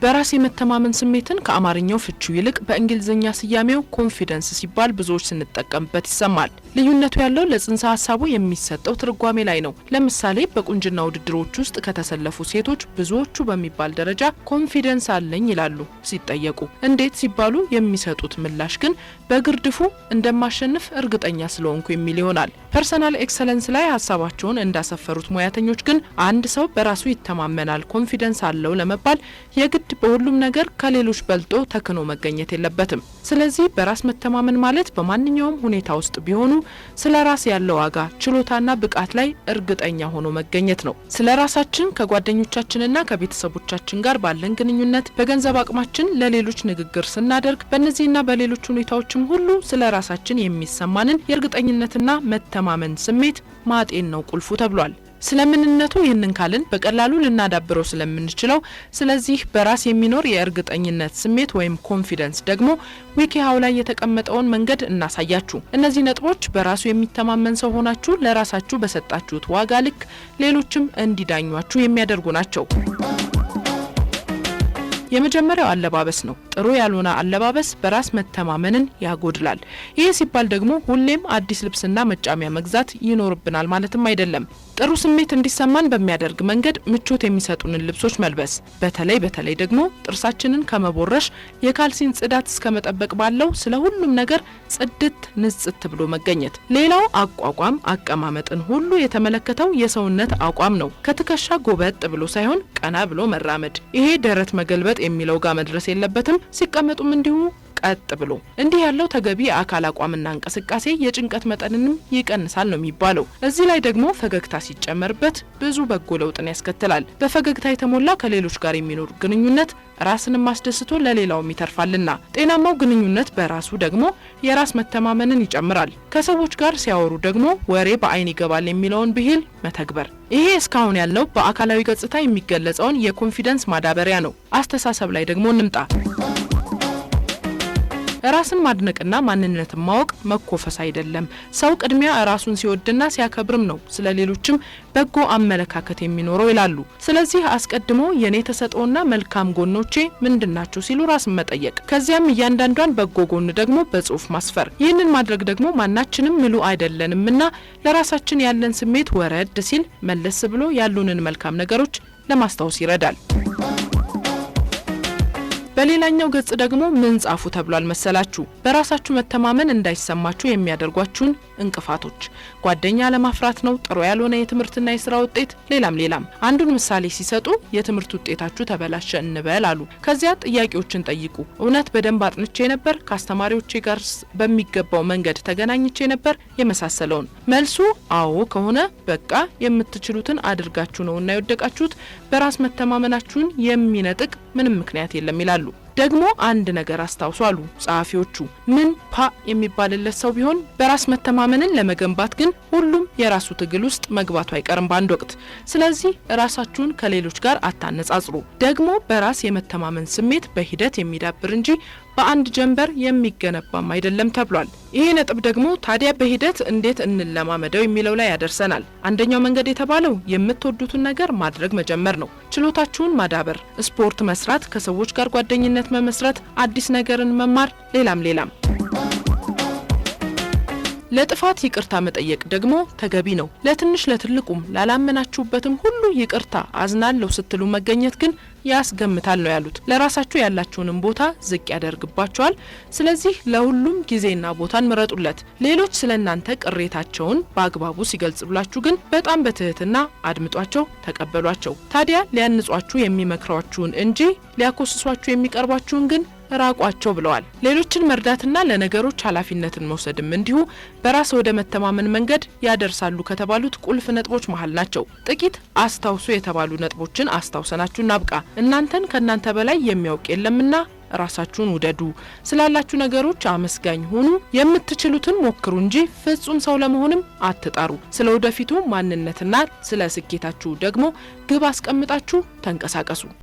በራስ የመተማመን ስሜትን ከአማርኛው ፍቺው ይልቅ በእንግሊዝኛ ስያሜው ኮንፊደንስ ሲባል ብዙዎች ስንጠቀምበት ይሰማል። ልዩነቱ ያለው ለጽንሰ ሐሳቡ የሚሰጠው ትርጓሜ ላይ ነው። ለምሳሌ በቁንጅና ውድድሮች ውስጥ ከተሰለፉ ሴቶች ብዙዎቹ በሚባል ደረጃ ኮንፊደንስ አለኝ ይላሉ። ሲጠየቁ እንዴት ሲባሉ የሚሰጡት ምላሽ ግን በግርድፉ እንደማሸንፍ እርግጠኛ ስለሆንኩ የሚል ይሆናል። ፐርሰናል ኤክሰለንስ ላይ ሐሳባቸውን እንዳሰፈሩት ሙያተኞች ግን አንድ ሰው በራሱ ይተማመናል፣ ኮንፊደንስ አለው ለመባል የግድ በሁሉም ነገር ከሌሎች በልጦ ተክኖ መገኘት የለበትም። ስለዚህ በራስ መተማመን ማለት በማንኛውም ሁኔታ ውስጥ ቢሆኑ ስለ ራስ ያለው ዋጋ፣ ችሎታና ብቃት ላይ እርግጠኛ ሆኖ መገኘት ነው። ስለ ራሳችን ከጓደኞቻችንና ከቤተሰቦቻችን ጋር ባለን ግንኙነት፣ በገንዘብ አቅማችን ለሌሎች ንግግር ስናደርግ፣ በእነዚህና በሌሎች ሁኔታዎችም ሁሉ ስለ ራሳችን የሚሰማንን የእርግጠኝነትና መተማመን ስሜት ማጤን ነው ቁልፉ ተብሏል። ስለምንነቱ ይህንን ካልን በቀላሉ ልናዳብረው ስለምንችለው ስለዚህ በራስ የሚኖር የእርግጠኝነት ስሜት ወይም ኮንፊደንስ ደግሞ ዊኪሃው ላይ የተቀመጠውን መንገድ እናሳያችሁ። እነዚህ ነጥቦች በራሱ የሚተማመን ሰው ሆናችሁ ለራሳችሁ በሰጣችሁት ዋጋ ልክ ሌሎችም እንዲዳኟችሁ የሚያደርጉ ናቸው። የመጀመሪያው አለባበስ ነው። ጥሩ ያልሆነ አለባበስ በራስ መተማመንን ያጎድላል። ይህ ሲባል ደግሞ ሁሌም አዲስ ልብስና መጫሚያ መግዛት ይኖርብናል ማለትም አይደለም። ጥሩ ስሜት እንዲሰማን በሚያደርግ መንገድ ምቾት የሚሰጡንን ልብሶች መልበስ፣ በተለይ ደግሞ ጥርሳችንን ከመቦረሽ የካልሲን ጽዳት እስከ መጠበቅ ባለው ስለ ሁሉም ነገር ጽድት ንጽት ብሎ መገኘት። ሌላው አቋቋም፣ አቀማመጥን ሁሉ የተመለከተው የሰውነት አቋም ነው። ከትከሻ ጎበጥ ብሎ ሳይሆን ቀና ብሎ መራመድ። ይሄ ደረት መገልበጥ የሚለው ጋር መድረስ የለበትም። ሲቀመጡም እንዲሁ ቀጥ ብሎ። እንዲህ ያለው ተገቢ የአካል አቋምና እንቅስቃሴ የጭንቀት መጠንንም ይቀንሳል ነው የሚባለው። እዚህ ላይ ደግሞ ፈገግታ ሲጨመርበት ብዙ በጎ ለውጥን ያስከትላል። በፈገግታ የተሞላ ከሌሎች ጋር የሚኖር ግንኙነት ራስንም አስደስቶ ለሌላውም ይተርፋልና። ጤናማው ግንኙነት በራሱ ደግሞ የራስ መተማመንን ይጨምራል። ከሰዎች ጋር ሲያወሩ ደግሞ ወሬ በአይን ይገባል የሚለውን ብሂል መተግበር። ይሄ እስካሁን ያለው በአካላዊ ገጽታ የሚገለጸውን የኮንፊደንስ ማዳበሪያ ነው። አስተሳሰብ ላይ ደግሞ እንምጣ። ራስን ማድነቅና ማንነትን ማወቅ መኮፈስ አይደለም። ሰው ቅድሚያ ራሱን ሲወድና ሲያከብርም ነው ስለሌሎችም በጎ አመለካከት የሚኖረው ይላሉ። ስለዚህ አስቀድሞ የኔ ተሰጥኦና መልካም ጎኖቼ ምንድናቸው ሲሉ ራስን መጠየቅ፣ ከዚያም እያንዳንዷን በጎ ጎን ደግሞ በጽሁፍ ማስፈር። ይህንን ማድረግ ደግሞ ማናችንም ምሉ አይደለንምና ለራሳችን ያለን ስሜት ወረድ ሲል መለስ ብሎ ያሉንን መልካም ነገሮች ለማስታወስ ይረዳል። በሌላኛው ገጽ ደግሞ ምን ጻፉ ተብሏል መሰላችሁ? በራሳችሁ መተማመን እንዳይሰማችሁ የሚያደርጓችሁን እንቅፋቶች። ጓደኛ ለማፍራት ነው፣ ጥሩ ያልሆነ የትምህርትና የስራ ውጤት፣ ሌላም። አንዱን ምሳሌ ሲሰጡ የትምህርት ውጤታችሁ ተበላሸ እንበል አሉ። ከዚያ ጥያቄዎችን ጠይቁ። እውነት በደንብ አጥንቼ ነበር? ከአስተማሪዎቼ ጋር በሚገባው መንገድ ተገናኝቼ ነበር? የመሳሰለውን። መልሱ አዎ ከሆነ በቃ የምትችሉትን አድርጋችሁ ነውና የወደቃችሁት። በራስ መተማመናችሁን የሚነጥቅ ምንም ምክንያት የለም ይላሉ። ደግሞ አንድ ነገር አስታውሱ አሉ ጸሐፊዎቹ። ምን ፓ የሚባልለት ሰው ቢሆን በራስ መተማመንን ለመገንባት ግን ሁሉም የራሱ ትግል ውስጥ መግባቱ አይቀርም በአንድ ወቅት። ስለዚህ ራሳችሁን ከሌሎች ጋር አታነጻጽሩ። ደግሞ በራስ የመተማመን ስሜት በሂደት የሚዳብር እንጂ በአንድ ጀንበር የሚገነባም አይደለም ተብሏል። ይሄ ነጥብ ደግሞ ታዲያ በሂደት እንዴት እንለማመደው የሚለው ላይ ያደርሰናል። አንደኛው መንገድ የተባለው የምትወዱትን ነገር ማድረግ መጀመር ነው። ችሎታችሁን ማዳበር፣ ስፖርት መስራት፣ ከሰዎች ጋር ጓደኝነት መመስረት፣ አዲስ ነገርን መማር፣ ሌላም። ለጥፋት ይቅርታ መጠየቅ ደግሞ ተገቢ ነው። ለትንሽ ለትልቁም ላላመናችሁበትም ሁሉ ይቅርታ አዝናለሁ ስትሉ መገኘት ግን ያስገምታል ነው ያሉት። ለራሳችሁ ያላችሁንም ቦታ ዝቅ ያደርግባችኋል። ስለዚህ ለሁሉም ጊዜና ቦታን ምረጡለት። ሌሎች ስለናንተ ቅሬታቸውን በአግባቡ ሲገልጹላችሁ ግን በጣም በትህትና አድምጧቸው፣ ተቀበሏቸው። ታዲያ ሊያንጿችሁ የሚመክሯችሁን እንጂ ሊያኮስሷችሁ የሚቀርቧችሁን ግን ራቋቸው ብለዋል። ሌሎችን መርዳትና ለነገሮች ኃላፊነትን መውሰድም እንዲሁ በራስ ወደ መተማመን መንገድ ያደርሳሉ ከተባሉት ቁልፍ ነጥቦች መሃል ናቸው። ጥቂት አስታውሱ የተባሉ ነጥቦችን አስታውሰናችሁ እናብቃ። እናንተን ከናንተ በላይ የሚያውቅ የለምና ራሳችሁን ውደዱ። ስላላችሁ ነገሮች አመስጋኝ ሁኑ። የምትችሉትን ሞክሩ እንጂ ፍጹም ሰው ለመሆንም አትጣሩ። ስለ ወደፊቱ ማንነትና ስለ ስኬታችሁ ደግሞ ግብ አስቀምጣችሁ ተንቀሳቀሱ።